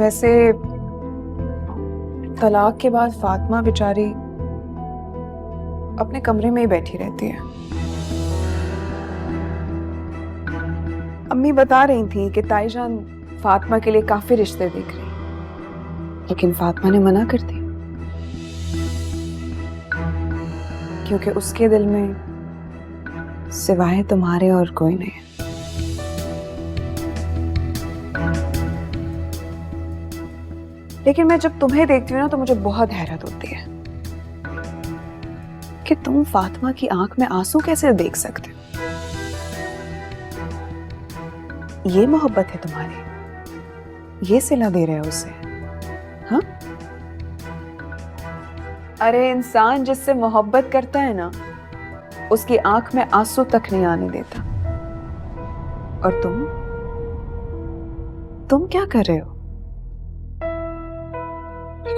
वैसे तलाक के बाद फातिमा बेचारी अपने कमरे में ही बैठी रहती है। अम्मी बता रही थी कि ताईजान फातिमा के लिए काफी रिश्ते देख रही, लेकिन फातिमा ने मना कर दी क्योंकि उसके दिल में सिवाय तुम्हारे और कोई नहीं है। लेकिन मैं जब तुम्हें देखती हूँ ना तो मुझे बहुत हैरत होती है कि तुम फातिमा की आंख में आंसू कैसे देख सकते हो। ये मोहब्बत है तुम्हारी, ये सिला दे रहे हो उसे? हाँ, अरे इंसान जिससे मोहब्बत करता है ना, उसकी आंख में आंसू तक नहीं आने देता। और तुम क्या कर रहे हो?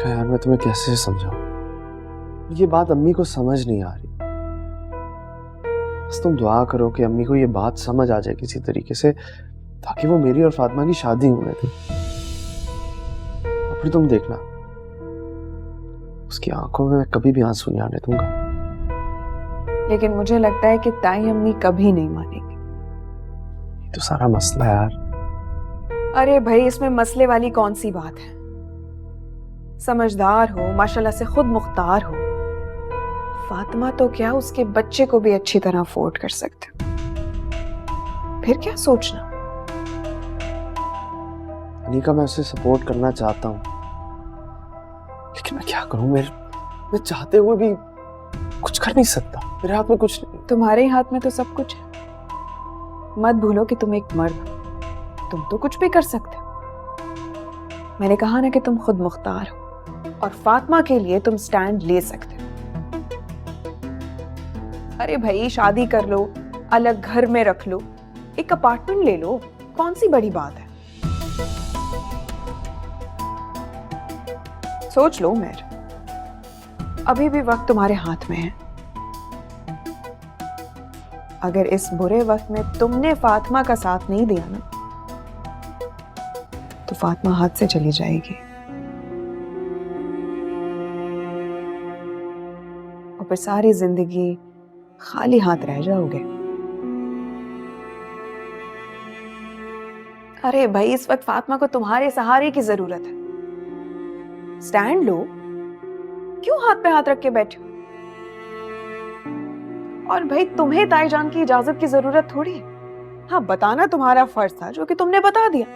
यार मैं तुम्हें कैसे समझाऊं, ये बात अम्मी को समझ नहीं आ रही। बस तुम दुआ करो कि अम्मी को ये बात समझ आ जाए किसी तरीके से, ताकि वो मेरी और फातिमा की शादी होने दे। और फिर तुम देखना, उसकी आंखों में मैं कभी भी आंसू नहीं आने दूंगा। लेकिन मुझे लगता है कि ताई अम्मी कभी नहीं मानेंगी। ये तो सारा मसला है यार। अरे भाई, इसमें मसले वाली कौन सी बात है? समझदार हो, माशाल्लाह से खुद मुख्तार हो। फातिमा तो क्या, उसके बच्चे को भी अच्छी तरह अफोर्ड कर सकते हो। फिर क्या सोचना। अनीका, मैं उसे सपोर्ट करना चाहता हूँ, लेकिन मैं क्या करूं? मैं चाहते हुए भी कुछ कर नहीं सकता। मेरे हाथ में कुछ नहीं। तुम्हारे हाथ में तो सब कुछ है। मत भूलो कि तुम एक मर्द हो, तुम तो कुछ भी कर सकते हो। मैंने कहा ना कि तुम खुद मुख्तार हो और फातिमा के लिए तुम स्टैंड ले सकते हो। अरे भाई, शादी कर लो, अलग घर में रख लो, एक अपार्टमेंट ले लो, कौन सी बड़ी बात है? सोच लो मेर, अभी भी वक्त तुम्हारे हाथ में है। अगर इस बुरे वक्त में तुमने फातिमा का साथ नहीं दिया ना, तो फातिमा हाथ से चली जाएगी और फिर सारी जिंदगी खाली हाथ रह जाओगे। अरे भाई, इस वक्त फातिमा को तुम्हारे सहारे की जरूरत है। स्टैंड लो, क्यों हाथ पे हाथ रख के बैठे हो? और भाई, तुम्हें ताईजान की इजाजत की जरूरत थोड़ी है। हाँ, बताना तुम्हारा फर्ज था, जो कि तुमने बता दिया।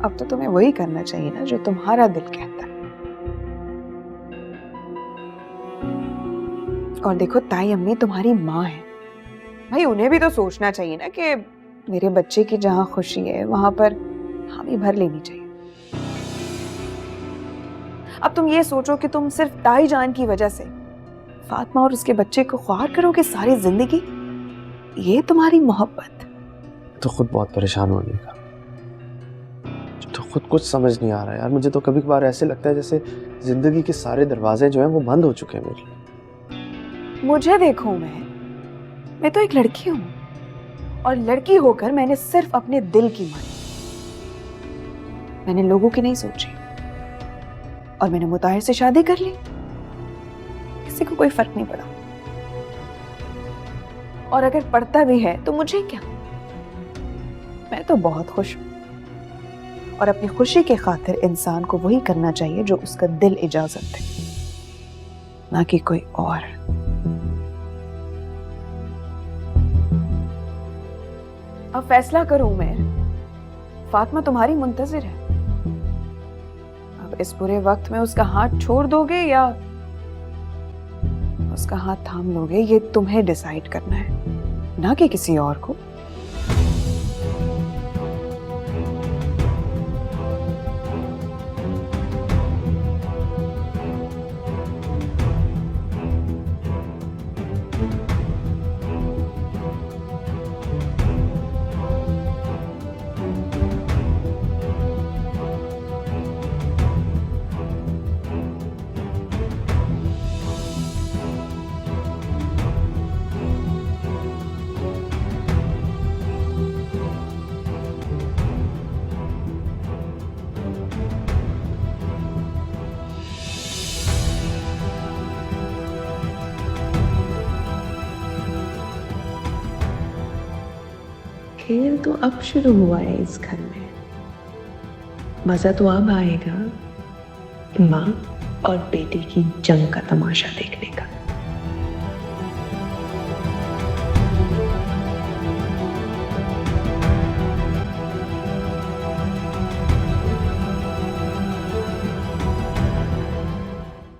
अब तो तुम्हें वही करना चाहिए ना जो तुम्हारा दिल कहता है। और देखो, ताई अम्मी तुम्हारी माँ है भाई, उन्हें भी तो सोचना चाहिए ना कि मेरे बच्चे की जहां खुशी है वहां पर हामी भर लेनी चाहिए। अब तुम ये सोचो कि तुम सिर्फ ताईजान की वजह से फातिमा और उसके बच्चे को ख्वार करोगे सारी जिंदगी? ये तुम्हारी मोहब्बत? तो खुद बहुत परेशान होने का, तो खुद कुछ समझ नहीं आ रहा यार। मुझे तो कभी कभार ऐसे लगता है जैसे जिंदगी के सारे दरवाजे जो हैं वो बंद हो चुके हैं मेरे लिए। मुझे देखो, मैं तो एक लड़की हूं, और लड़की होकर मैंने सिर्फ अपने दिल की मानी। मैंने लोगों की नहीं सोची, और मैंने मुताहिर से शादी कर ली। किसी को कोई फर्क नहीं पड़ा, और अगर पड़ता भी है तो मुझे क्या। मैं तो बहुत खुश हूं, और अपनी खुशी के खातिर इंसान को वही करना चाहिए जो उसका दिल इजाजत दे, ना कि कोई और। अब फैसला करूं मैं, फातिमा तुम्हारी मुंतजिर है। अब इस बुरे वक्त में उसका हाथ छोड़ दोगे या उसका हाथ थाम लोगे, ये तुम्हें डिसाइड करना है, ना कि किसी और को। खेल तो अब शुरू हुआ है इस घर में। मजा तो अब आएगा माँ और बेटी की जंग का तमाशा देखने का।